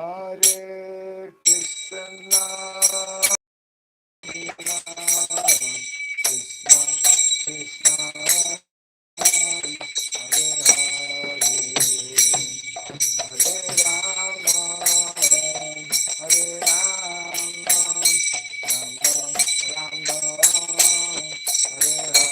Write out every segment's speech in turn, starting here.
Hare Krishna, Krishna Krishna, Hare Hare, Hare Rama, Hare Rama, Rama Rama, Hare Hare.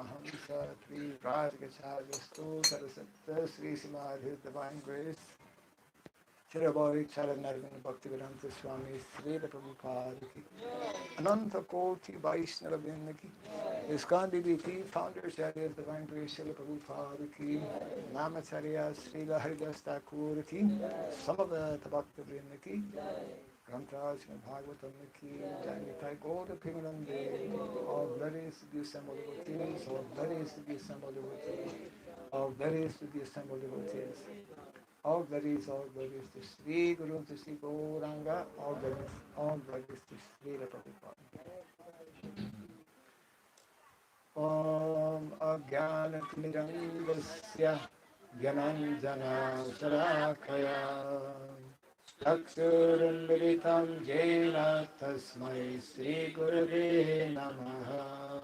Paramahamsa Tri Rajagachajastu Sarasata Sri Simadhi Divine Grace Chirabhavi Charanarvin Bhaktivedanta Swami Sri Prabhupada Ki Ananta Koti Vaishnava Vrinda Ki ISKCON DBT Founders Area Divine Grace Srila Prabhupada Ki Namacharya Srila Haridas Thakur Ki Samavata Bhakta Vrinda Ki Granthas and Bhagavatam Ki Jai all the Pimanande, all glorious to be assembled devotees, all glorious to be assembled devotees, all glorious to be assembled devotees, all glorious to Sri Guru, to Sri Gauranga, all glorious to Sri Prabhupada. Om Agyanatimirandasya Gyananjana Sarakaya Chakshurunmilitam Jena Tasmai Sri Gurave Namaha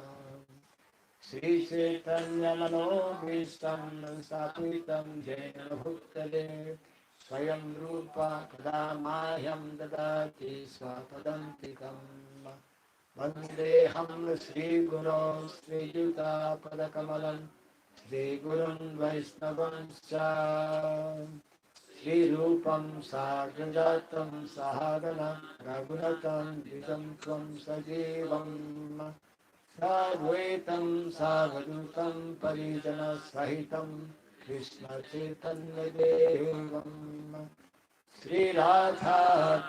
Sri Chaitanya Manobhishtam Sapitam Jena Bhuttale Swayam Rupa Kadamayam Dadati Swapadantikam Vandeham Sri Guru Sri Yuta Padakamalam Sri Gurun Vaisnavanscha Sri Rupam Sagrajatam Sahagana Raghunatam Vidam Tvam Sajivam Sadvaitam Savadutam Parijana Sahitam Krishna Chaitanya Devam Sri Radha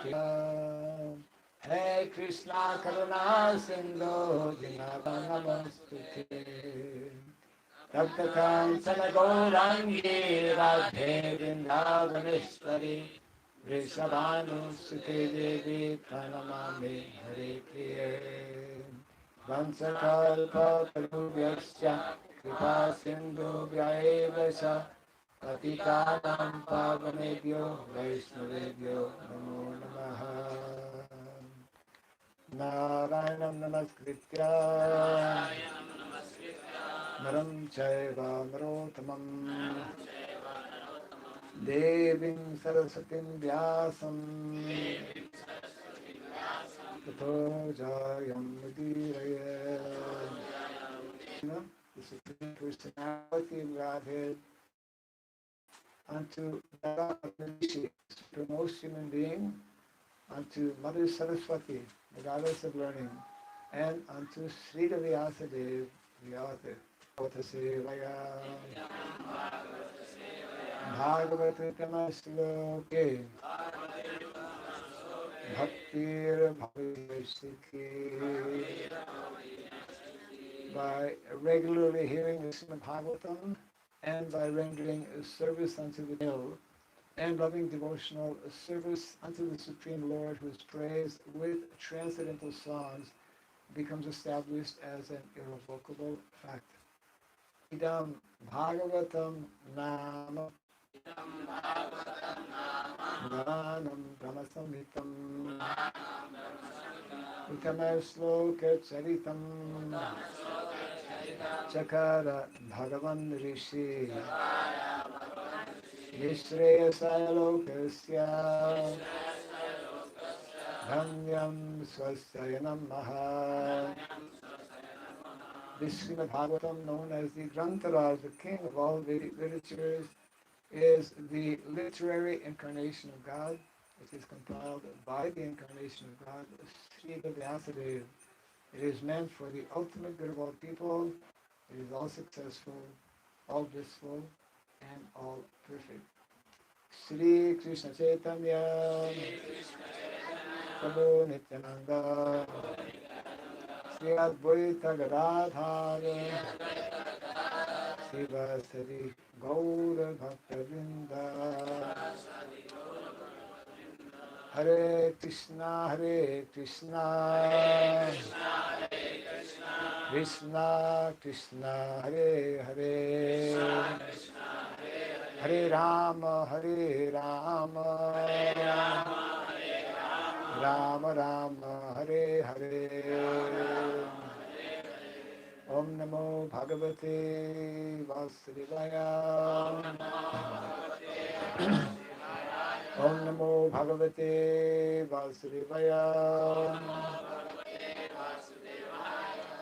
Hey Krishna Karuna Sindhu Dinabhanamastute Taptakanchana Gaurangi Radhe Vrindavaneshwari Vrishabhanusute Devi Pranamami Hare Priye Vansakalpa Tarubhyasya Kripa Sindhu Vyayevasya Patitanam Pavanebhyo Vaishnavebhyo Namo Namaha Narayanam Namaskritya Naram Chaiva Narottamam Devim Sarasatim Vyasam Tato Jayam Mudiraya. The Supreme Personality of Godhead unto Narayana, supremest human being, unto Mother Saraswati, the goddess of learning, and unto Sri Vyasadeva, the author. Bhagavata Sevaya Bhagavata Tamasloke Bhaktir Bhavishiki. By regularly hearing the Srimad Bhagavatam and by rendering service unto the Lord and loving devotional service unto the Supreme Lord, whose praise with transcendental songs becomes established as an irrevocable fact. Idam Bhagavatam Nama Nanam Brahmasamhitam Uttamar Sloka Charitam Chakara Bhagavan Rishi Nishreyasaya Lokasya Dhanyam Swasayanam Maha. This Srimad Bhagavatam, known as the Grantaraj, the king of all Vedic literatures, is the literary incarnation of God. It is compiled by the incarnation of God, Sri Vyasadeva. It is meant for the ultimate good of all people. It is all successful, all blissful, and all perfect. Sri Krishna Chaitanya Prabhu Nityananda Sri Advaita Gadadhara Srivasari Gaura Bhaktavinda. Hare Krishna Krishna Krishna Hare Hare Hare Rama Rama Rama Hare Hare. Om Namo Bhagavate Vasudevaya. Om Namo Bhagavate Vasudevaya.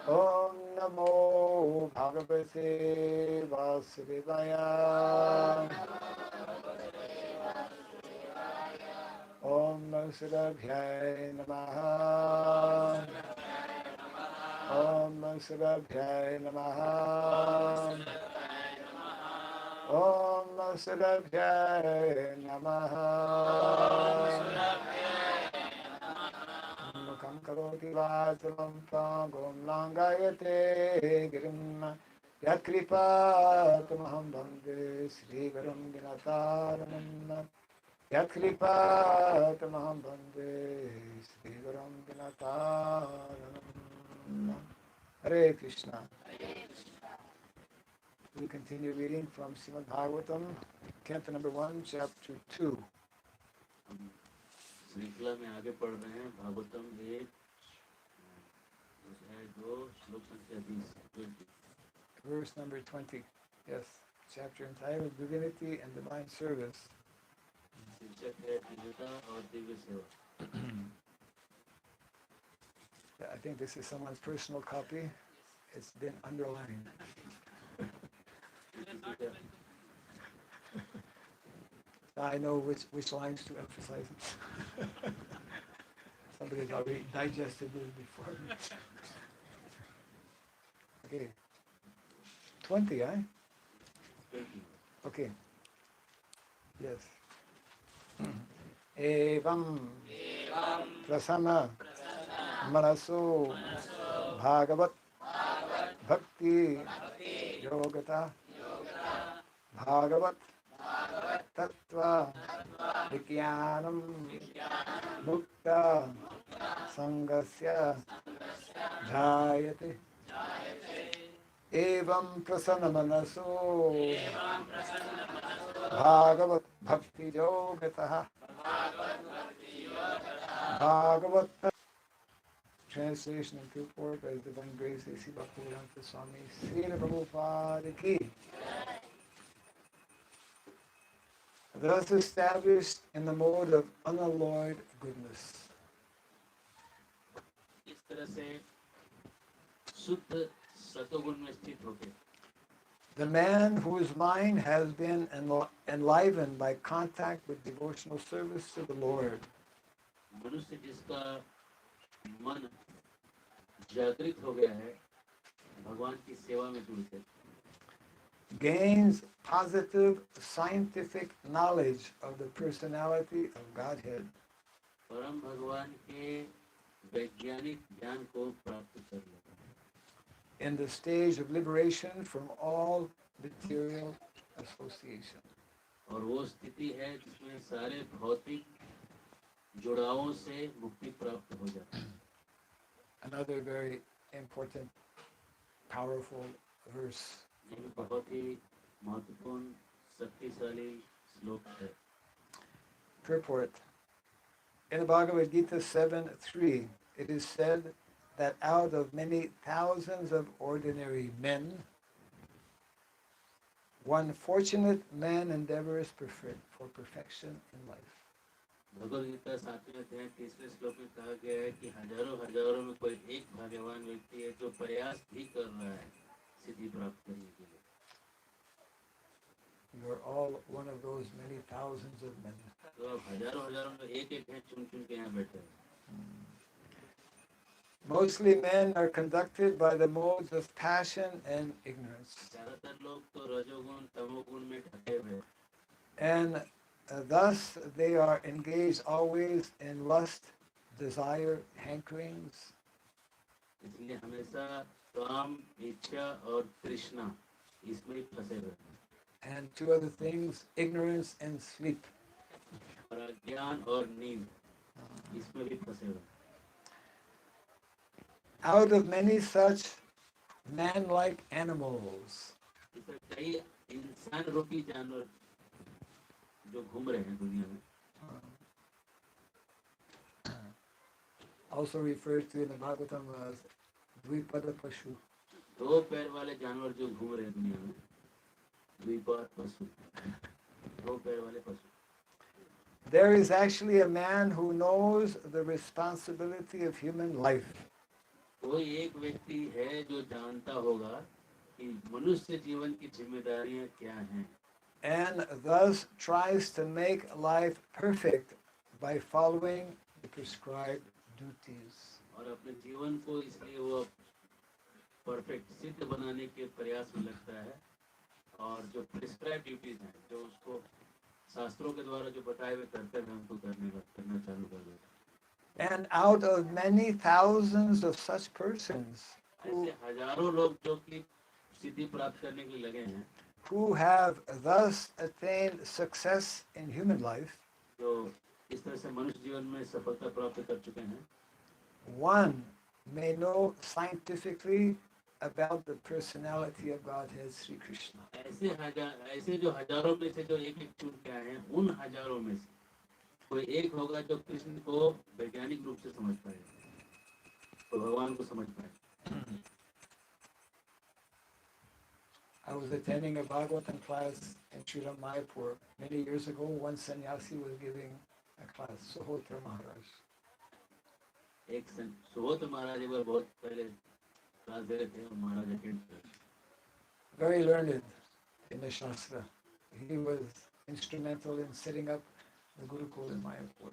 Om Namo Bhagavate Vasudevaya. Om Surabhyay Namaha. Om Surabhyay Namaha. Om Surabhyay Namaha. Mukam karoti vachalam pangom langayate girim yatkripa tamaham bhande Sri Gurum Dinataranam yatkripa tamaham bhande Sri Gurum Dinataranam. Hare Krishna. We continue reading from Srimad Bhagavatam, Canto number 1, chapter 2. श्रृंखला में आगे पढ़ रहे हैं भागवतम 1 2 श्लोक संख्या 20 Verse number 20. Yes, chapter entitled Divinity and Divine Service. शीर्षक है दिव्यता और दिव्य सेवा. I think this is someone's personal copy. It's been underlined. I know which lines to emphasize. Somebody's already digested this before. Okay. 20, eh? Okay. Yes. Evam Prasanna Manaso Bhagavat Bhakti Yogata Bhagavat Tattva Vikyanam Mukta Sangasya Jayate Evam Prasanna Manaso Bhagavat Bhakti Yogata Bhagavat. Translation and purport by His Divine Grace A.C. Bhaktivedanta Swami Srila Prabhupada Ki. Thus established in the mode of unalloyed goodness. इस तरह से शुद्ध सतोगुण में स्थित होकर The man whose mind has been enlivened by contact with devotional service to the Lord. मनुष्य जिसका मन जागृत हो गया है भगवान की सेवा में जुड़कर Gains positive scientific knowledge of the personality of Godhead. परम भगवान के वैज्ञानिक ज्ञान को प्राप्त कर लेगा. In the stage of liberation from all material association. और वो स्थिति है जिसमें सारे भौतिक जुड़ावों से मुक्ति प्राप्त हो जाती है. Another very important, powerful verse. ये बहुत ही महत्वपूर्ण शक्तिशाली श्लोक है. Purport. In the Bhagavad Gita 7:3, it is said that out of many thousands of ordinary men, one fortunate man endeavors for perfection in life. Bhagavad Gita 7वें अध्याय 30वें श्लोक में कहा गया है कि हजारों में कोई एक भाग्यवान व्यक्ति है जो प्रयास भी कर रहा है सिद्धि प्राप्त करने के लिए. You are all one of those many thousands of men. तो आप हजारों में एक हैं चुन के यहाँ बैठे हैं. Mostly men are conducted by the modes of passion and ignorance. ज़्यादातर लोग तो रजोगुण तमोगुण में ढके हुए. And thus they are engaged always in lust, desire, hankerings. इसलिए हमेशा काम इच्छा और तृष्णा इसमें ही फंसे हुए. And two other things, ignorance and sleep. और अज्ञान और नींद इसमें भी फंसे हुए. Out of many such man-like animals, इसमें कई इंसान रूपी जानवर जो घूम रहे हैं दुनिया में. also referred to in the Bhagavatam as Dvipada Pashu. दो पैर वाले जानवर जो घूम रहे हैं दुनिया में द्विपाद पशु. दो पैर वाले पशु. There is actually a man who knows the responsibility of human life. कोई एक व्यक्ति है जो जानता होगा कि मनुष्य जीवन की जिम्मेदारियां क्या हैं and thus tries to make life perfect by following the prescribed duties. और अपने जीवन को इसलिए वो परफेक्ट सिद्ध बनाने के प्रयास में लगता है और जो प्रिस्क्राइब ड्यूटीज हैं जो उसको शास्त्रों के द्वारा जो बताए हुए कर्तव्य हैं उनको करना चालू कर देता And out of many thousands of such persons है। ऐसे हजारों लोग जो कि सिद्धि प्राप्त करने के लिए लगे हैं who have thus attained success in human life, जो इस तरह से मनुष्य जीवन में सफलता प्राप्त कर चुके हैं one may know scientifically about the personality of Godhead Sri Krishna. ऐसे जो हजारों में से जो एक एक चुन के आए हैं उन हजारों में से कोई एक होगा जो कृष्ण को वैज्ञानिक रूप से समझ पाए तो भगवान को समझ पाए I was attending a Bhagavatam class in Sri Mayapur many years ago. One sannyasi was giving a class, Suhotra Maharaj. एक सुबोध महाराज एक बार बहुत पहले क्लास दे रहे थे और महाराज अटेंड कर Very learned in the Shastra. He was instrumental in setting up the Gurukul in Mayapur.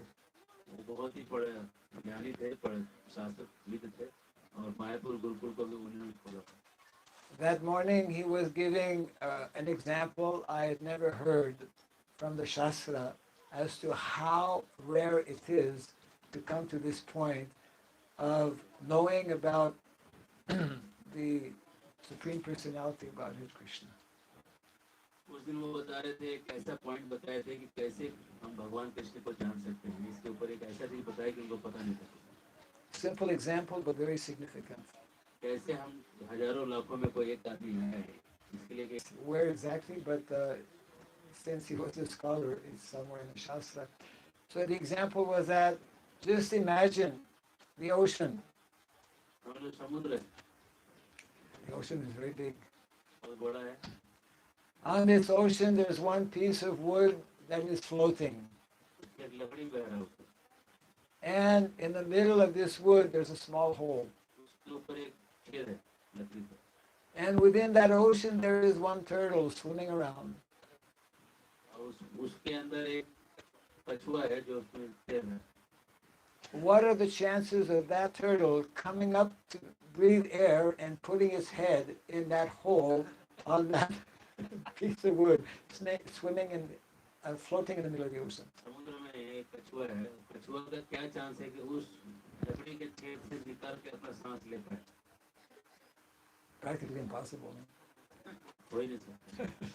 वो बहुत ही बड़े ज्ञानी थे बड़े शास्त्रविद थे और मायापुर गुरुकुल को भी उन्होंने खोला That morning he was giving an example I had never heard from the Shastra as to how rare it is to come to this point of knowing about the Supreme Personality of Godhead Krishna. उस दिन वो बता रहे थे एक ऐसा point बताए थे कि कैसे हम भगवान कृष्ण को जान सकते हैं इसके ऊपर एक ऐसा चीज बताया कि उनको पता नहीं था Simple example, but very significant. कैसे हम हजारों लाखों में कोई एक आदमी है इसके लिए कि Where exactly, but since he was a scholar, it's somewhere in the Shastra. So the example was that just imagine the ocean. हम लोग समुद्र है The ocean is very big. बहुत बड़ा है On this ocean, there's one piece of wood that is floating. उसकी एक लकड़ी बह रहा है ऊपर And in the middle of this wood, there's a small hole. उसके ऊपर एक छेद है लकड़ी का And within that ocean, there is one turtle swimming around. और उसके अंदर एक कछुआ है जो उसमें तैर रहा है What are the chances of that turtle coming up to breathe air and putting its head in that hole on that piece of wood, swimming and floating in the middle of the ocean? समुद्र में एक कछुआ है कछुआ का क्या chance है कि उस लकड़ी के छेद से निकाल के अपना सांस ले पाए Practically impossible. हो ही नहीं सकता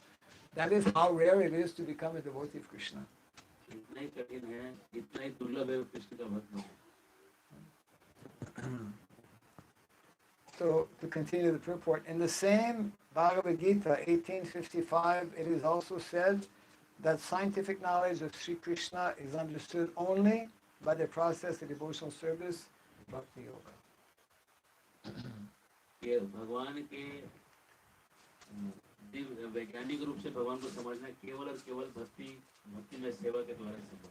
That is how rare it is to become a devotee of Krishna. इतना ही कठिन है इतना ही दुर्लभ है कृष्ण का भक्त होना So, to continue the purport, in the same Bhagavad Gita, 1855, it is also said that scientific knowledge of Sri Krishna is understood only by the process of devotional service, bhakti yoga. ये भगवान के दिव्य वैज्ञानिक रूप से भगवान को समझना केवल और केवल भक्ति में सेवा के द्वारा संभव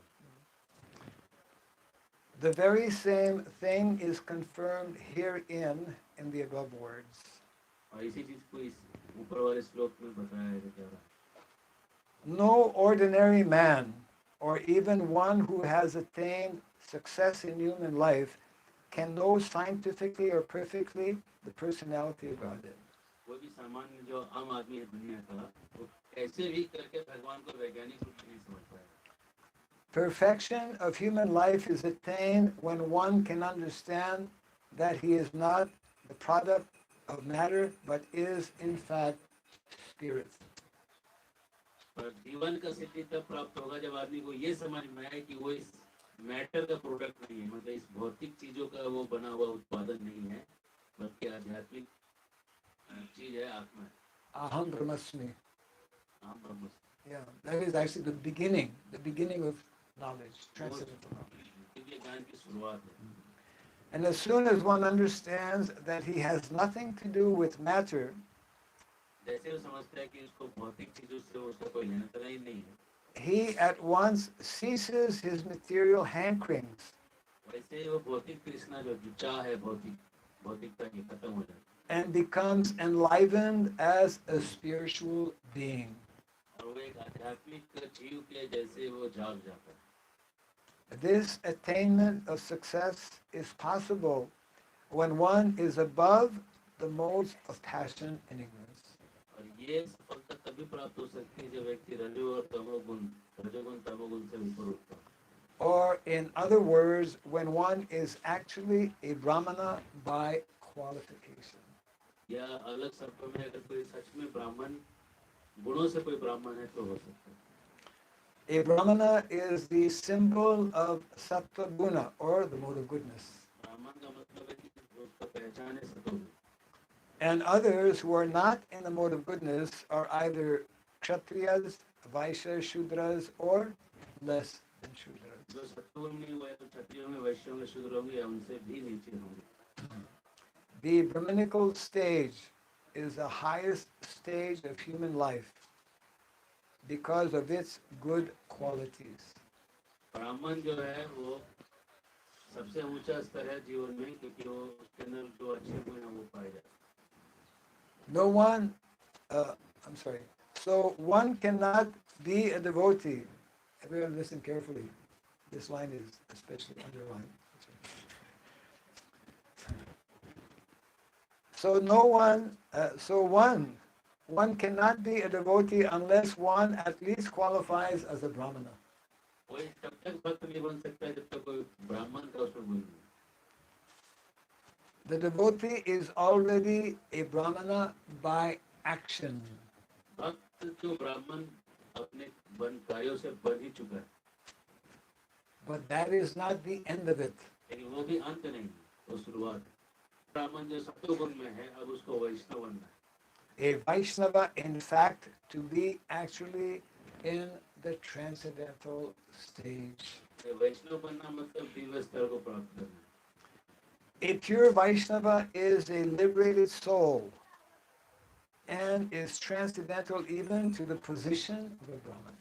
The very same thing is confirmed herein in the above words. और इसी चीज को इस ऊपर वाले श्लोक में बताया जा रहा है No ordinary man, or even one who has attained success in human life, can know scientifically or perfectly the personality of Godhead. कोई भी सामान्य जो आम आदमी है दुनिया का वो कैसे भी करके भगवान को वैज्ञानिक रूप से नहीं समझ पाएगा Perfection of human life is attained when one can understand that he is not the product of matter, but is in fact spirit. पर जीवन का सिद्धि तब प्राप्त होगा जब आदमी को ये समझ में आए कि वो इस मैटर का प्रोडक्ट नहीं है मतलब इस भौतिक चीजों का वो बना हुआ उत्पादन नहीं है बल्कि आध्यात्मिक चीज है आत्मा है Aham Brahmasmi. आम ब्रह्म Yeah, that is actually the beginning of knowledge, transcendental knowledge. क्योंकि ज्ञान की शुरुआत है And as soon as one understands that he has nothing to do with matter, जैसे वो समझता है कि उसको भौतिक चीजों से उसका कोई लेना देना ही नहीं है he at once ceases his material hankerings वैसे वो भौतिक तृष्णा जो चाह है भौतिक भौतिकता की खत्म हो जाती and becomes enlivened as a spiritual being. है और वो एक आध्यात्मिक जीव के जैसे वो जाग जाता है. This attainment of success is possible when one is above the modes of passion and ignorance. और ये सफलता तभी प्राप्त हो सकती है जब व्यक्ति रजो और तमोगुण रजोगुण तमोगुण से ऊपर उठता है. Or, in other words, when one is actually a Brahmana by qualification. या अलग शब्दों में अगर कोई सच में ब्राह्मण गुणों से कोई ब्राह्मण है तो हो सकता है. A Brahmana is the symbol of Sattva Guna, or the mode of goodness. ब्राह्मण का मतलब है कि उसका पहचान है सतोगुण. And others who are not in the mode of goodness are either Kshatriyas, Vaishyas, Shudras, or less than Shudras. जो सतोगुण में हुए तो क्षत्रियों में वैश्यों में शूद्र होंगे या उनसे भी नीचे होंगे. The Brahminical stage is the highest stage of human life because of its good qualities. ब्राह्मण जो है वो सबसे ऊंचा स्तर है जीवन में क्योंकि वो उसके अंदर जो अच्छे गुण हैं वो पाए जाते हैं. No one, I'm sorry. So one cannot be a devotee. Everyone listen carefully. This line is especially underlined. So no one, one cannot be a devotee unless one at least qualifies as a Brahmana. कोई तब तक भक्त नहीं बन सकता है जब तक कोई ब्राह्मण का उसमें गुण नहीं. The devotee is already a Brahmana by action. भक्त जो ब्राह्मण अपने कार्यों से बन ही चुका है. But that is not the end of it. लेकिन वो भी अंत नहीं है, वो शुरुआत है. ब्राह्मण जो सत्वगुण में है अब उसको वैष्णव बनना है. A Vaishnava, in fact, to be actually in the transcendental stage. वैष्णव बनना मतलब दिव्य स्तर को प्राप्त करना है. A pure Vaishnava is a liberated soul and is transcendental even to the position of a Brahman.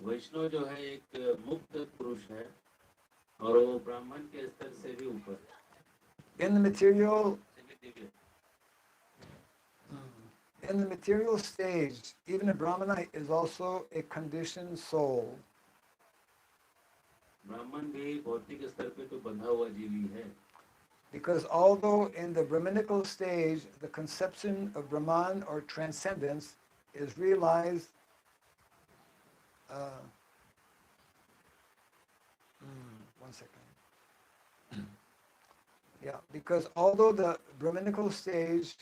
वैष्णव जो है एक मुक्त पुरुष है और वो ब्राह्मण के स्तर से भी ऊपर है. In the material, से भी Divya. in the material stage, even a Brahmana is also a conditioned soul. ब्राह्मण भी भौतिक स्तर पे तो बंधा हुआ जीवी है. Because although in the Brahminical stage, the conception of Brahman or transcendence is realized one second. Yeah, because although in the Brahminical stage,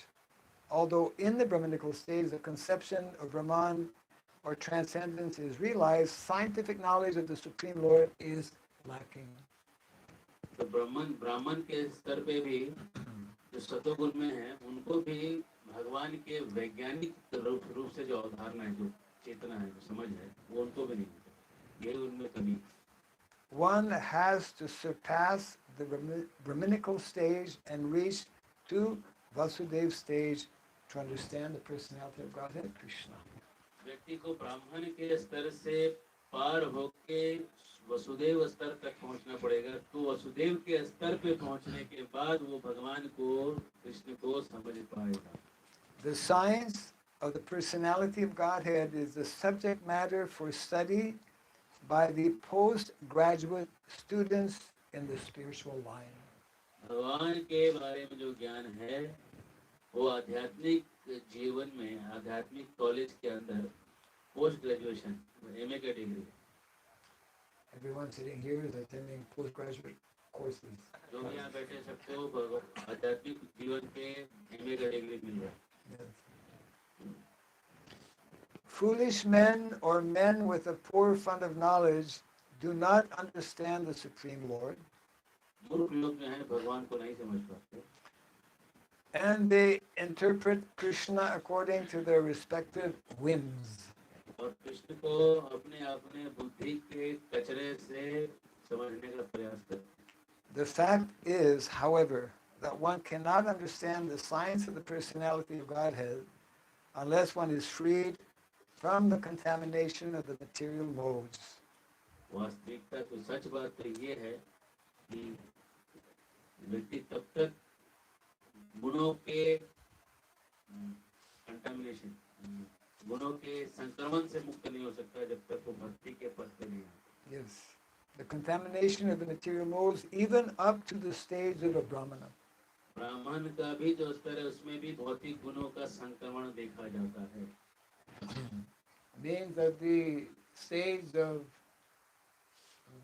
the conception of Brahman or transcendence is realized, scientific knowledge of the Supreme Lord is lacking. तो ब्राह्मण के स्तर पे भी जो सतोगुण में है उनको भी भगवान के वैज्ञानिक रूप से जो अवधारणा है, जो चेतना है, जो समझ है, वो उनको भी नहीं मिलता. ये उनमें कमी. One has to surpass the Brahminical stage and reach to Vasudeva stage to understand the personality of Godhead Krishna. व्यक्ति को ब्राह्मण के स्तर से पार होके वसुदेव स्तर तक पहुंचना पड़ेगा. तो वसुदेव के स्तर पे पहुंचने के बाद वो भगवान को कृष्ण को समझ पाएगा. The science of the personality of Godhead is the subject matter for study by the postgraduate students in the spiritual line. भगवान के बारे में जो ज्ञान है वो आध्यात्मिक जीवन में आध्यात्मिक कॉलेज के अंदर पोस्ट ग्रेजुएशन एमए का degree. Everyone sitting here is attending postgraduate courses. जो भी यहाँ बैठे सबको आध्यात्मिक जीवन के एमए का डिग्री मिल रहा है. Yes. Foolish men or men with a poor fund of knowledge do not understand the Supreme Lord, मूर्ख लोग जो हैं भगवान को नहीं समझ पाते and they interpret Krishna according to their respective whims. और कृष्ण को अपने बुद्धि के कचरे से समझने का प्रयास करते हैं. The fact is, however, that one cannot understand the science of the personality of Godhead unless one is freed from the contamination of the material modes. वास्तविकता तो सच बात तो ये है कि व्यक्ति तब तक गुणों के कंटामिनेशन, गुणों के संक्रमण से मुक्त नहीं हो सकता जब तक वो भक्ति के पद पे नहीं आता। Yes. The contamination of the material modes, even up to the stage of a brahmana. ब्राह्मण का भी जो स्तर है उसमें भी भौतिक गुणों का संक्रमण देखा जाता है। Means that the stage of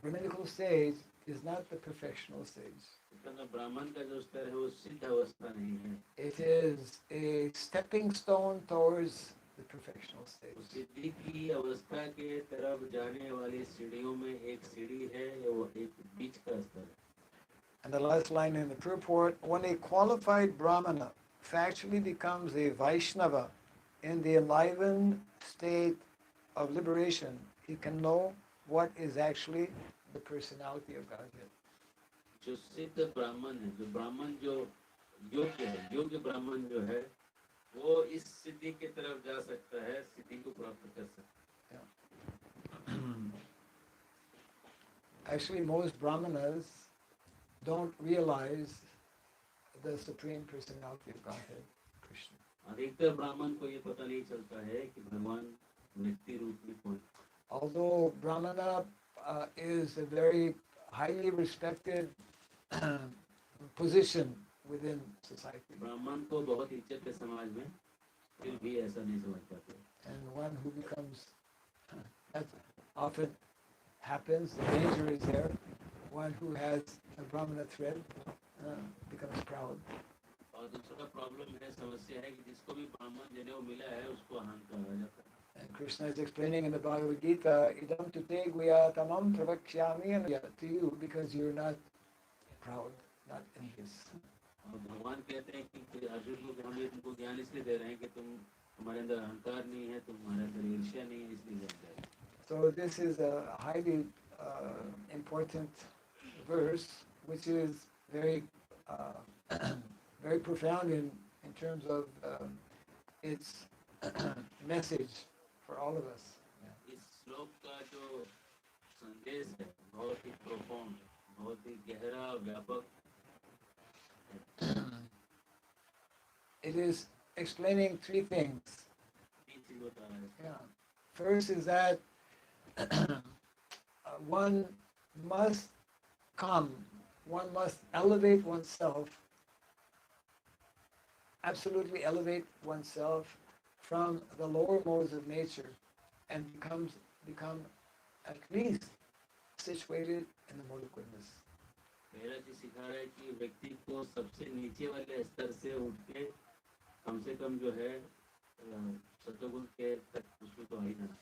Brahminical stage is not the perfectional stage. ब्राह्मण का जो स्तर है वो सिद्ध अवस्था नहीं है, It is a stepping stone towards the perfectional वो stage. सिद्धि की अवस्था के तरफ जाने वाली सीढ़ियों में एक सीढ़ी है, वो एक बीच का स्तर है। And the last line in the purport, when a qualified Brahmana factually becomes a Vaishnava in the enlivened state of liberation, he can know what is actually the personality of Godhead. जो सिद्ध ब्राह्मण है, जो ब्राह्मण जो योग्य है, योग्य ब्राह्मण जो है वो इस सिद्धि की तरफ जा सकता है, सिद्धि को प्राप्त कर सकता है। Actually, most Brahmanas don't realize the Supreme Personality of Godhead, Krishna. अधिकतर ब्राह्मण को ये पता नहीं चलता है कि भगवान व्यक्ति रूप में कौन है। Although Brahmana is a very highly respected position within society, ब्राह्मण को बहुत इज्जत है समाज में, फिर भी ऐसा नहीं समझ पाते। and one who becomes, that often happens, the danger is there, one who has a Brahmana thread becomes proud. और दूसरा प्रॉब्लम है, समस्या है कि जिसको भी ब्राह्मण जनेऊ मिला है उसको अहंकार आ जाता है। And Krishna is explaining in the Bhagavad Gita, idam tute guya tamam pravakshami, and to you because you're not proud, not envious. और भगवान कहते हैं कि अर्जुन को हम ये तुमको ज्ञान इसलिए दे रहे हैं कि तुम्हारे अंदर अहंकार नहीं है, तुम्हारे अंदर ईर्ष्या नहीं है, इसलिए ज्ञान दे रहे हैं। So this is a highly important verse, which is very, very profound in terms of its message for all of us. इस श्लोक का जो संदेश है बहुत ही प्रोफाउंड, बहुत ही गहरा, व्यापक। It is explaining three things. तीन चीज बता रहा है। Yeah. First is that one must one must elevate oneself, absolutely elevate oneself from the lower modes of nature and become at least situated in the mode of goodness. पहला चीज सिखा रहा है कि व्यक्ति को सबसे नीचे वाले स्तर से उठ के कम से कम जो है सतोगुण के तक उसमें तो आ ही जाना।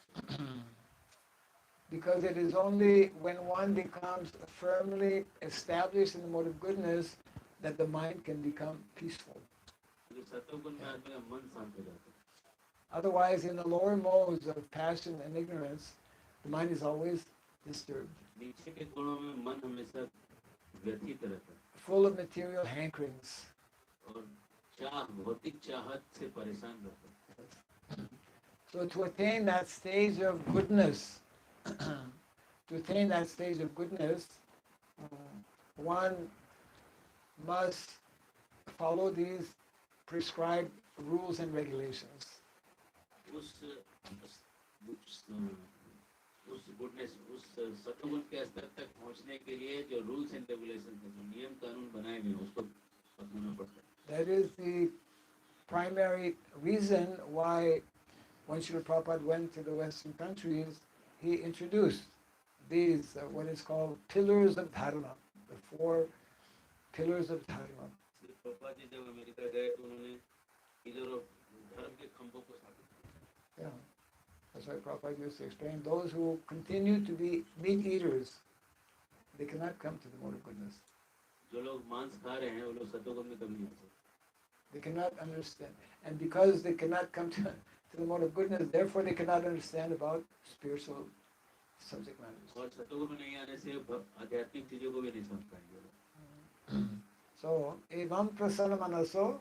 Because it is only when one becomes firmly established in the mode of goodness that the mind can become peaceful. क्योंकि सतोगुण में आदमी का मन शांत हो जाता है। Otherwise, in the lower modes of passion and ignorance, the mind is always disturbed, नीचे के गुणों में मन हमेशा व्यथित रहता है full of material hankerings. और भौतिक चाहत से परेशान रहता है। So to attain that stage of goodness, one must follow these prescribed rules and regulations. उस गुडनेस, उस सतोगुण के स्तर तक पहुंचने के लिए जो रूल्स एंड रेगुलेशन है, जो नियम कानून बनाए गए हैं, उसको अपनाना पड़ता है। That is the primary reason why when Srila Prabhupada went to the Western countries, he introduced these, what is called pillars of dharma, the 4 pillars of dharma. Shri Prabhupada ji जब अमेरिका गए तो उन्होंने पिलर ऑफ धर्म के खंभों को स्थापित किया। Yeah. That's why Prabhupada used to explain, those who continue to be meat eaters, they cannot come to the mode of goodness. जो लोग मांस खा रहे हैं वो लोग सतोगुण में कभी नहीं आ सकते। They cannot understand. And because they cannot come to the mode of goodness, therefore they cannot understand about spiritual subject matters. और सतोगुण में नहीं आने से आध्यात्मिक चीजों को भी नहीं समझ पाएंगे। So, evam prasanna manaso,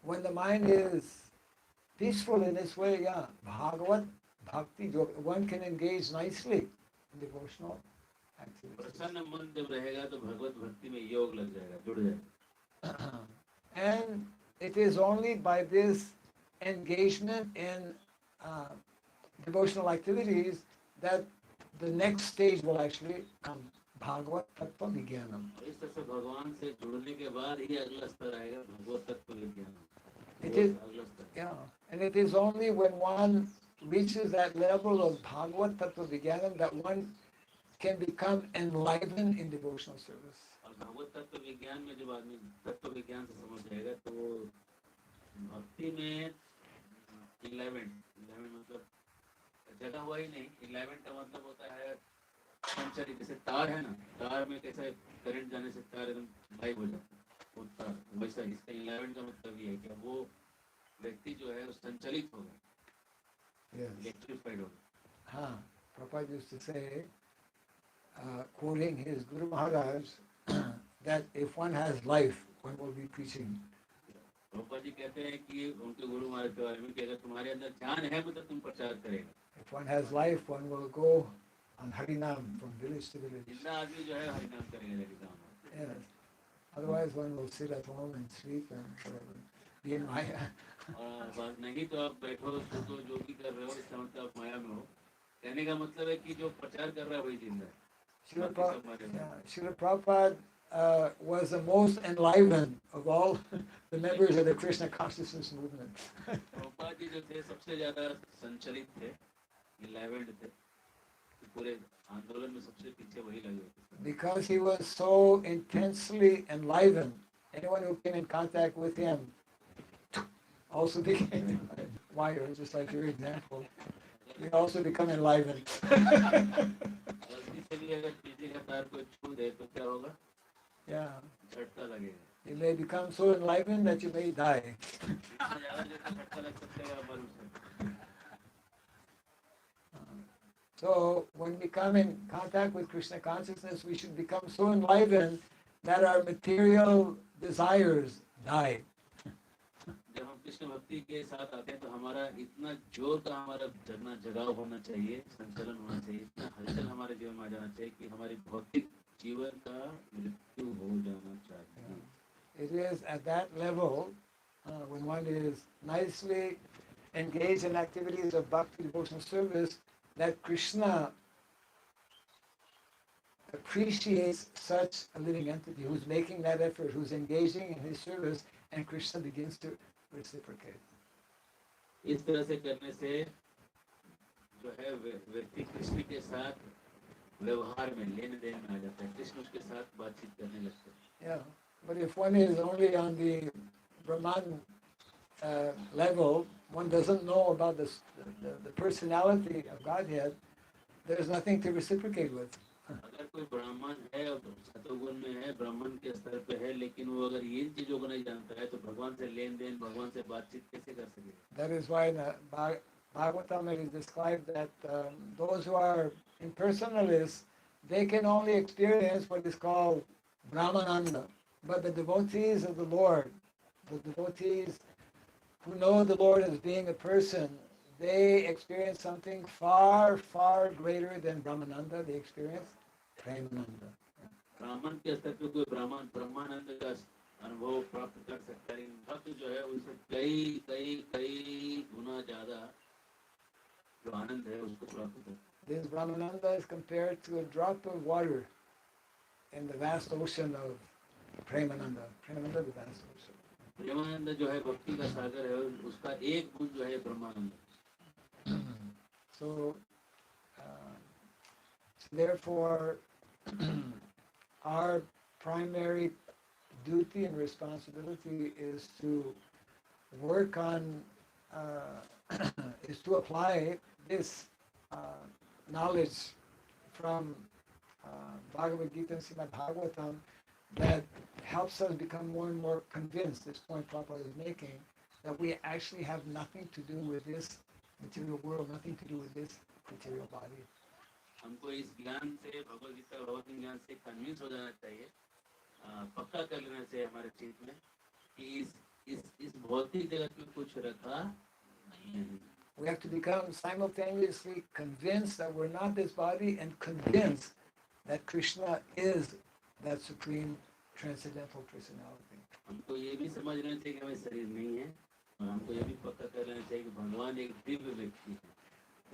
when the mind is peaceful in this way, yeah, Bhagavat Bhakti, one can engage nicely in devotional activities. प्रसन्न मन जब रहेगा तो भगवत भक्ति में योग लग जाएगा, जुड़ जाएगा। And it is only by this engagement in uh, devotional activities that the next stage will actually come. Bhagavad Tattva Vijnanam. और इस तरह से भगवान से जुड़ने के बाद ही अगला स्तर आएगा भगवत तत्व विज्ञान It वो is, अगला स्तर yeah, and it is only when one reaches that level of Bhagavad Tattva Vijnanam that one can become enlivened in devotional service. और भगवत तत्व विज्ञान में जब आदमी तत्व विज्ञान से समझ जाएगा तो वो भक्ति में 11 मतलब जगह हुआ ही नहीं 11 का मतलब होता है संचरित जैसे तार है ना तार में कैसे करंट जाने से तार एकदम गायब हो जाता है वो तार वैसा इसका 11 का मतलब ये है कि वो व्यक्ति जो है वो संचलित हो गया Yes. इलेक्ट्रिफाइड हो गया Prabhupada used to say, quoting his Guru Maharaj, that if one has life, one will be preaching. Prabhupada ji कहते हैं कि उनके गुरु महाराज के बारे में कि अगर तुम्हारे अंदर जान है मतलब तुम प्रचार करेगा If one has life, one will go on Harinam from village to village. जिंदा आदमी जो है हरिनाम करेगा जाके गाँव में Yes. Otherwise, one will sit at home and sleep and whatever, be in Maya. और बात नहीं तो आप बैठो सोचो जो भी कर रहे हो इसका मतलब आप माया में हो कहने का मतलब है कि जो प्रचार कर रहा है वही जिंदा है Srila बाकी सब मारे Prabhupada, में Srila Prabhupada was the most enlivened of all the members of the Krishna consciousness movement. Prabhupada ji जो थे सबसे ज्यादा संचलित थे 11 थे पूरे आंदोलन में सबसे पीछे वही लगे हुए थे Because he was so intensely enlivened, anyone who came in contact with him also became wire, just like your example. We also become enlivened. गलती से भी अगर बिजली का तार को छू दे तो क्या होगा Yeah. झटका लगेगा You may become so enlivened that you may die. इतना ज्यादा जैसे झटका लग सकता है मर सकते So when we come in contact with Krishna consciousness, we should become so enlivened that our material desires die. जब हम कृष्ण भक्ति के साथ आते हैं तो हमारा इतना जोर का हमारा जगना जगाव होना चाहिए संचलन होना चाहिए इतना हलचल हमारे जीवन में आ जाना चाहिए कि हमारी भौतिक जीवन का मृत्यु हो जाना चाहिए It is at that level, when one is nicely engaged in activities of bhakti devotional service, that Krishna appreciates such a living entity who's making that effort, who's engaging in his service, and Krishna begins to reciprocate. इस तरह से करने से जो है व्यक्ति कृष्ण के साथ व्यवहार में लेन देन में आ जाता है कृष्ण उसके साथ बातचीत करने लगते हैं Yeah, but if one is only on the Brahman level, one doesn't know about the personality of Godhead, there's nothing to reciprocate with. अगर कोई ब्राह्मण है और सतोगुण में है ब्राह्मण के स्तर पे है लेकिन वो अगर इन चीजों को नहीं जानता है तो भगवान से लेन देन भगवान से बातचीत कैसे कर सकेगा That is why in the Bhagavatam it is described that those who are impersonalists, they can only experience what is called Brahmananda. But the devotees of the Lord, the devotees who know the Lord as being a person, they experience something far, far greater than Brahmananda. They experience Premananda. ब्राह्मण के स्तर पे कोई ब्राह्मण ब्रह्मानंद का अनुभव प्राप्त कर सकता है भक्त जो है उससे कई कई कई गुना ज्यादा जो आनंद है उसको प्राप्त करता है This Brahmananda is compared to a drop of water in the vast ocean of Premananda. Premananda, the vast ocean. Premanand जो है भक्ति का सागर है उसका एक बूंद जो है ब्रह्मानंद So, therefore, our primary duty and responsibility is to work on, is to apply this knowledge from Bhagavad Gita and Srimad Bhagavatam that helps us become more and more convinced, this point Prabhupada is making, that we actually have nothing to do with this material world, nothing to do with this material body. हमको इस ज्ञान से भगवद गीता भगवत ज्ञान से convince हो जाना चाहिए पक्का कर लेना चाहिए हमारे चित्त में कि इस भौतिक जगत में कुछ रखा नहीं है We have to become simultaneously convinced that we're not this body and convinced that Krishna is that supreme transcendental personality. हमको ये भी समझ लेना चाहिए कि हमें शरीर नहीं है और हमको ये भी पक्का कर लेना चाहिए कि भगवान एक दिव्य व्यक्ति है.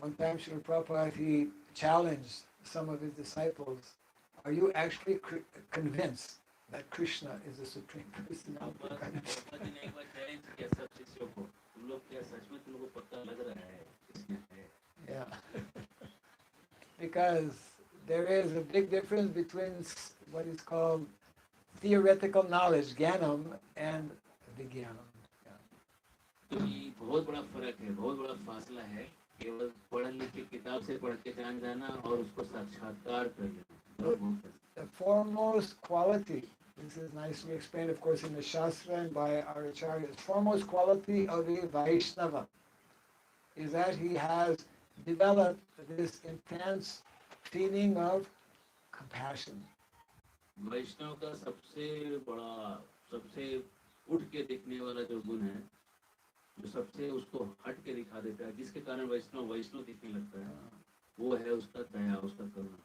One time, Srila Prabhupada, he challenged some of his disciples, are you actually convinced that Krishna is the Supreme Personality? Prabhupada ji ने एक बार चैलेंज किया सब शिष्यों को, तुम लोग क्या सच में तुम लोगों को पक्का लग रहा है कृष्ण है? Yeah. Because there is a big difference between what is called theoretical knowledge, jnanam, and vijnanam. क्योंकि बहुत बड़ा फर्क है, बहुत बड़ा फासला है केवल पढ़ लिख के किताब से पढ़ के जान जाना और उसको साक्षात्कार कर लेना. The foremost quality, this is nicely explained, of course, in the Shastra and by our acharyas, foremost quality of a Vaishnava is that he has developed this intense feeling of compassion. वैष्णव का सबसे बड़ा, सबसे उठ के दिखने वाला जो गुण है, जो सबसे उसको हट के दिखा देता है, जिसके कारण वैष्णव वैष्णव दिखने लगता है, वो है उसका दया, उसका करुणा.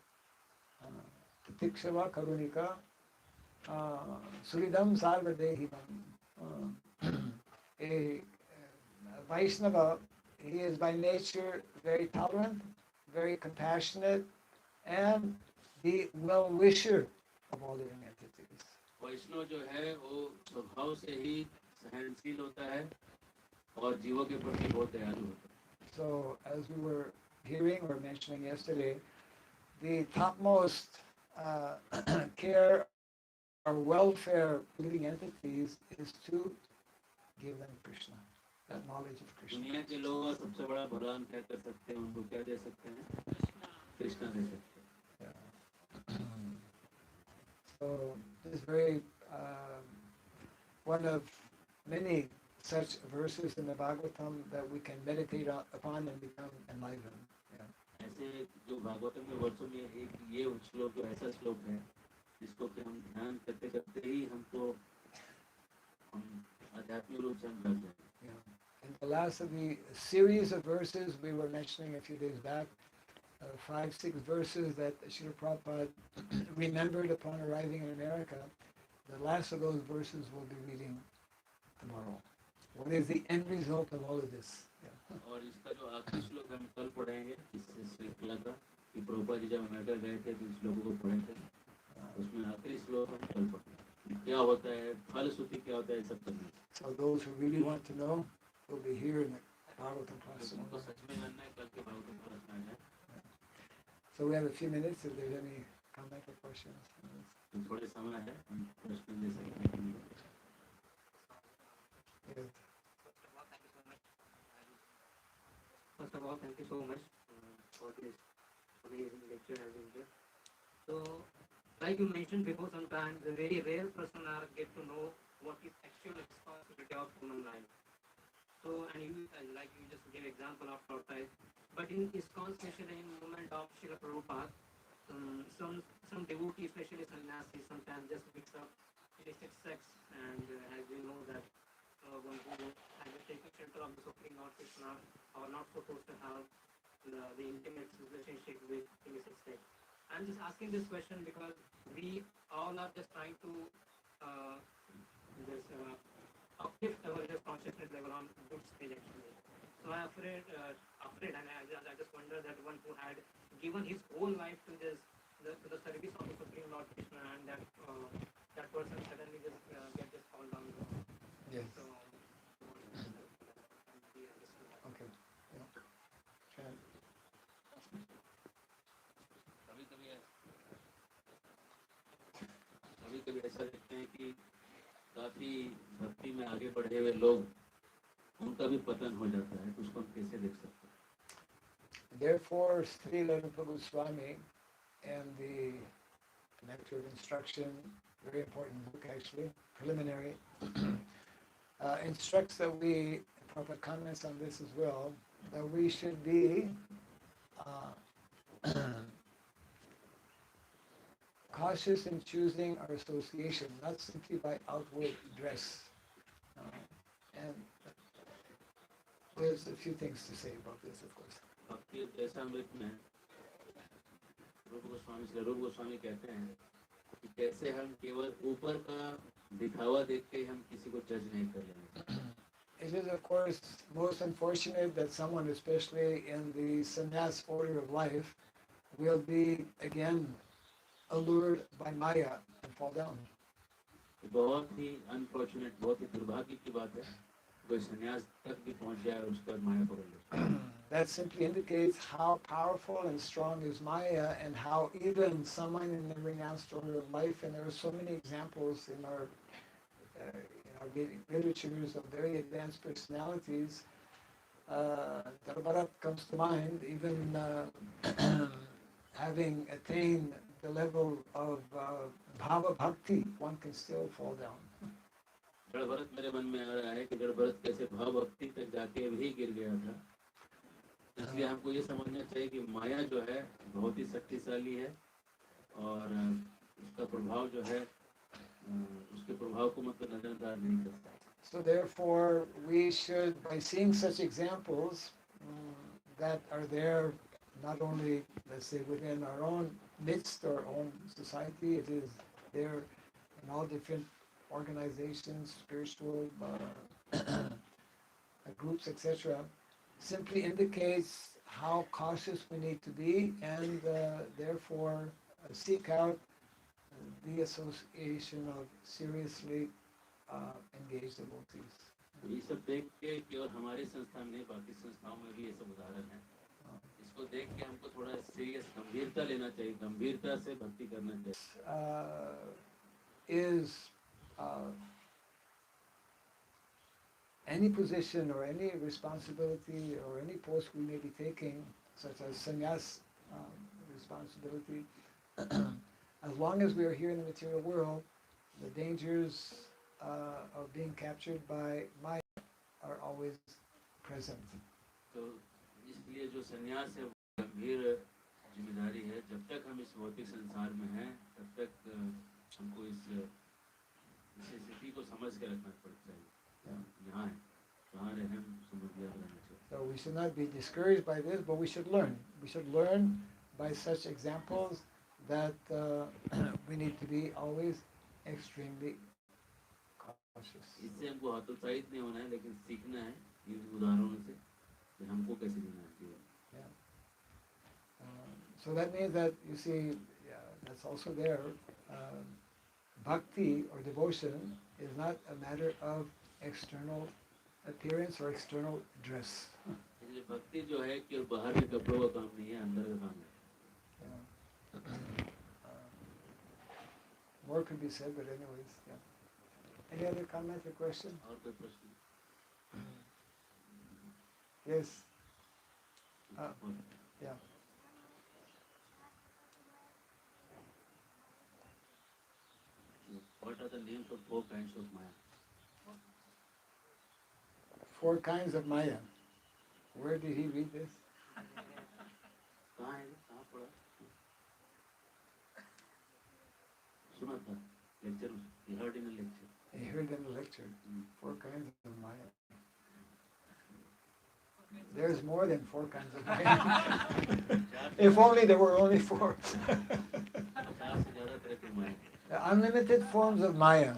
Titikshava karunika suridam sarvadehivam. A Vaishnava, he is by nature very tolerant, very compassionate, and the well-wisher of all living entities. वैष्णव जो है वो स्वभाव से ही सहनशील होता है और जीवों के प्रति बहुत दयालु होता है. So, as we were hearing or mentioning yesterday, the topmost care or welfare of living entities is to give them Krishna, that knowledge of Krishna. दुनिया के लोगों का सबसे बड़ा भला हम क्या कर सकते हैं, उनको क्या दे सकते हैं? कृष्णा दे सकते हैं. So this is very one of many such verses in the Bhagavatam that we can meditate upon and become enlightened. ऐसे जो भागवतम के वर्षों में एक ये श्लोक जो ऐसा श्लोक है जिसको कि हम ध्यान करते करते ही हमको हम आध्यात्मिक रूप से हम लग जाएंगे. In the last of the series of verses we were mentioning a few days back, 5-6 verses that Srila Prabhupada remembered upon arriving in America, the last of those verses we'll be reading tomorrow. What is the end result of all of this? और इसका जो आखिरी श्लोक हम कल पढ़ेंगे इस श्रृंखला का, कि प्रभुपाद जी जब अमेरिका गए थे तो इस श्लोकों को पढ़े थे, उसमें आखिरी श्लोक हम कल पढ़ेंगे. क्या होता है फलश्रुति, क्या होता है, सब करना. So those who really want to know will be here in the Bhagavatam class उनको tomorrow. सच में जानना है, कल के भागवतम क्लास में आ जाए. So we have a few minutes if there's any comment or questions. तो थोड़े समय है, हम प्रश्न दे सकते हैं. Yes. First of all, thank you so much for this amazing lecture as usual. So, like you mentioned before, sometimes a very rare person are get to know what is actual responsibility of human life. So, and you like you just gave example of tortoise, but in ISKCON, especially in movement of Srila Prabhupada, some devotee, especially sannyasi, sometimes just mix up illicit sex, and as you know that one who has taken shelter of the Supreme Lord Krishna are not supposed to have the intimate relationship with illicit sex. I'm just asking this question because we all are just trying to just uplift our just consciousness level on good stage actually. So I'm afraid, and I just wonder that one who had given his whole life to this to the service of the Supreme Lord Krishna, and that person suddenly just get this fall down. Yes. So, Okay. Yeah. Sure. कभी कभी ऐसा देखते हैं कि काफी भक्ति में आगे बढ़े हुए लोग, उनका भी पतन हो जाता है, तो उसको हम कैसे देख सकते हैं? Therefore, Srila Rupa Goswami and the Nectar of Instruction, very important book actually, preliminary, instructs that we, Prabhupada comments on this as well, that we should be cautious in choosing our association, not simply by outward dress. And there's a few things to say about this, of course. भक्ति दशामृत में रूप गोस्वामी कहते हैं कि कैसे हम केवल ऊपर का दिखावा देख के हम किसी को जज नहीं कर लेंगे. It is, of course, most unfortunate that someone, especially in the sannyas order of life, will be again allured by Maya and fall down. बहुत ही अनफॉर्चुनेट, बहुत ही दुर्भाग्य की बात है, कोई संन्यास तक भी पहुंच जाए और उसके बाद माया पकड़ ले. That simply indicates how powerful and strong is Maya, and how even someone in the renounced order of life, and there are so many examples in our literatures of very advanced personalities. Dharmarat comes to mind, even having attained the level of bhava bhakti, one can still fall down. जड़ भरत मेरे मन में आ रहा है कि जड़ भरत कैसे भाव भक्ति तक जाके भी गिर गया था. इसलिए हमको ये समझना चाहिए कि माया जो है बहुत ही शक्तिशाली है, और उसका प्रभाव जो है, उसके प्रभाव को मतलब नजरअंदाज नहीं करता. So therefore, we should, by seeing such examples that are there, not only, let's say, within our own midst, our own society, it is there in all different organizations, spiritual groups, etc., simply indicates how cautious we need to be, and therefore seek out the association of seriously engaged devotees. ये सब देख के कि और हमारी संस्था में बाकी संस्थाओं में भी ये सब उदाहरण है, इसको देख के हमको थोड़ा सीरियस गंभीरता लेना चाहिए, गंभीरता से भक्ति करना चाहिए. Is any position or any responsibility or any post we may be taking, such as sannyas responsibility, as long as we are here in the material world, the dangers of being captured by Maya are always present. तो इसलिए जो संन्यास है वो गंभीर जिम्मेदारी है. जब तक हम इस भौतिक संसार में हैं, तब तक हमको इस स्थिति को समझ के रखना पड़ता है. यहाँ है, कहाँ रहे हम समझ लिया रहना चाहिए. So we should not be discouraged by this, but we should learn. We should learn by such examples that we need to be always extremely cautious. इससे हमको हतोत्साहित नहीं होना है, लेकिन सीखना है इन उदाहरणों से कि हमको कैसे जीना चाहिए. So that means that, you see, that's also there. Bhakti or devotion is not a matter of external appearance or external dress. इसलिए भक्ति जो है केवल बाहर के कपड़ों का काम नहीं है, अंदर का काम है. More could be said, but anyways, yeah. Any other comment or question? और कोई प्रश्न? Yes. Yeah. What are the names of 4 kinds of Maya? 4 kinds of Maya. Where did he read this? कहाँ है? कहाँ पढ़ा? सुना था लेक्चर में. He heard in a lecture. He heard in the lecture. 4 kinds of Maya. There's more than 4 kinds of Maya. If only there were only 4. 50 से ज़्यादा तरह के माया. The unlimited forms of Maya.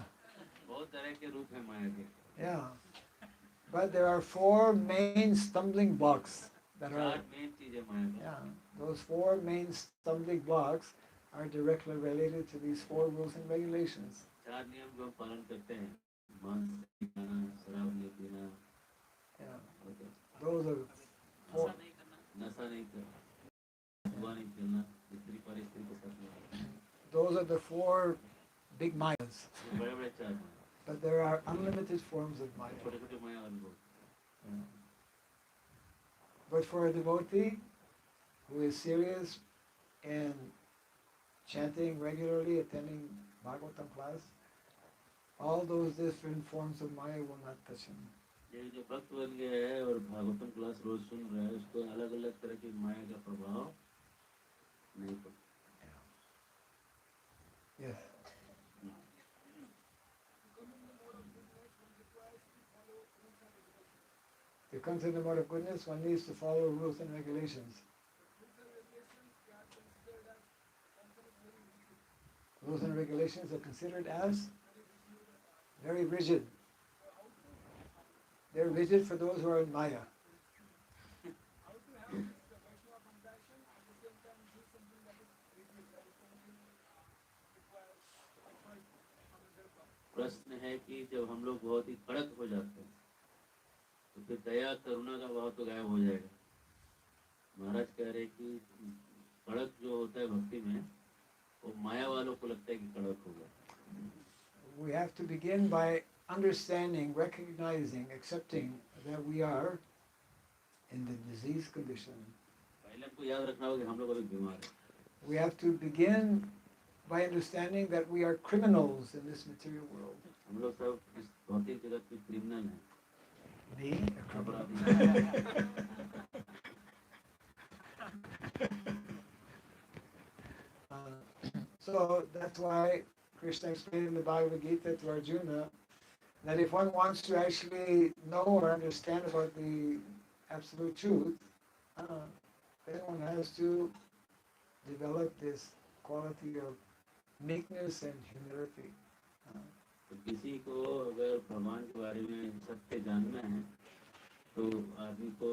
बहुत तरह के रूप हैं माया के. Yeah. But there are 4 main stumbling blocks that are. 4 main चीजें माया में. Yeah. Those 4 main stumbling blocks are directly related to these 4 rules and regulations. 4 नियम जो हम पालन करते हैं, मांस नहीं खाना, शराब नहीं पीना, Yeah. Those are 4. नशा नहीं करना, जुआ नहीं खेलना, स्त्री पर स्त्री के साथ नहीं. Those are the 4 big Mayas. ये बड़े-बड़े 4 हैं. But there are unlimited forms of Maya. छोटे-छोटे माया और बहुत. But for a devotee who is serious in chanting regularly, attending Bhagavatam class, all those different forms of Maya will not touch him. ये जो भक्त बन गया है और भागवतम क्लास रोज सुन रहा है, उसको अलग-अलग तरह की माया का प्रभाव नहीं पड़ता. Yes. To come to the mode of goodness, one needs to follow rules and regulations. Rules and regulations are considered as very rigid. They're rigid for those who are in Maya. प्रश्न है कि जब हम लोग बहुत ही कड़क हो जाते हैं तो फिर दया करुणा का भाव तो गायब हो जाएगा। महाराज कह रहे कि कड़क जो होता है भक्ति में वो माया वालों को लगता है कि कड़क होगा। We have to begin by understanding, recognizing, accepting that we are in the disease condition. पहले हमको याद रखना होगा कि हम लोग अभी बीमार हैं। We have to begin by understanding that we are criminals in this material world. हम लोग सब इस भौतिक जगत के क्रिमिनल हैं। Me? A criminal? अपराधी। So that's why Krishna explained in the Bhagavad Gita to Arjuna that if one wants to actually know or understand about the absolute truth, then one has to develop this quality of meekness and humility. तो किसी को अगर भगवान के बारे में सत्य जानना है तो आदमी को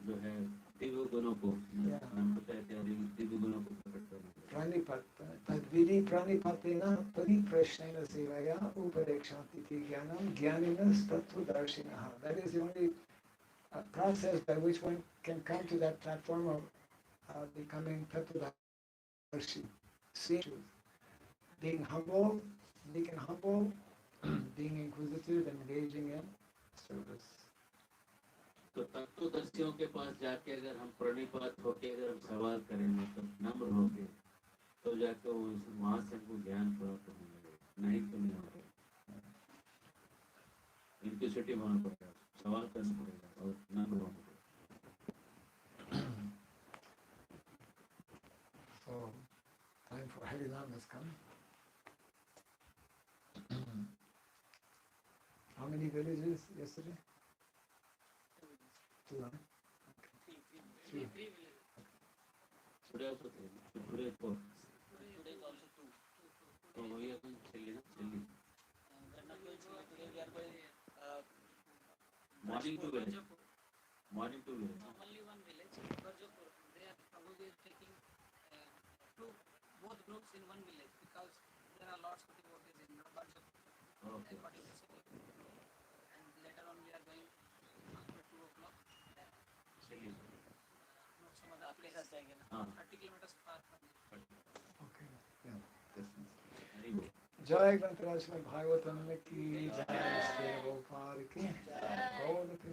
जो है दिव्य गुणों को हम कहते हैं दिव्य गुणों को प्रकट करना है। Pranipat, tadvidi pranipatena pariprashnena sevaya upadekshantiti jnanam jnaninas tattvadarshinaha. That is the only process by which one can come to that platform of becoming tattvadarshi, seeing truth. Being humble, meek and humble, being inquisitive and engaging in service. तो तत्वदर्शियों के पास जाके अगर हम प्रणिपात होके अगर हम सवाल करें मतलब नम्र होके तो जाके वहाँ से हमको ज्ञान प्राप्त होने लगेगा। नहीं तो नहीं होगा। इंक्विजिटिव होना पड़ेगा, सवाल करना पड़ेगा और नम्र होना पड़ेगा। So, time for Harinam has come. How many villages yesterday? 2, huh? Okay. 3. Today also 3. Today 4. Today is also 2. तो वही अपन चलिए ना चलिए। Today we are going Morning to village. Morning to village. only one village, Barjapur. They are probably taking both groups in one village because there are lots of devotees in Barjapur. Okay. And later on we are going after 2 o'clock. चलिए। Some other places जाएंगे ना. हाँ। 30 kilometers far from here. Okay. Yeah, definitely. Very good. जय ग्रंथराज में भागवतम की जय, श्री गोपाल की जय, गौर की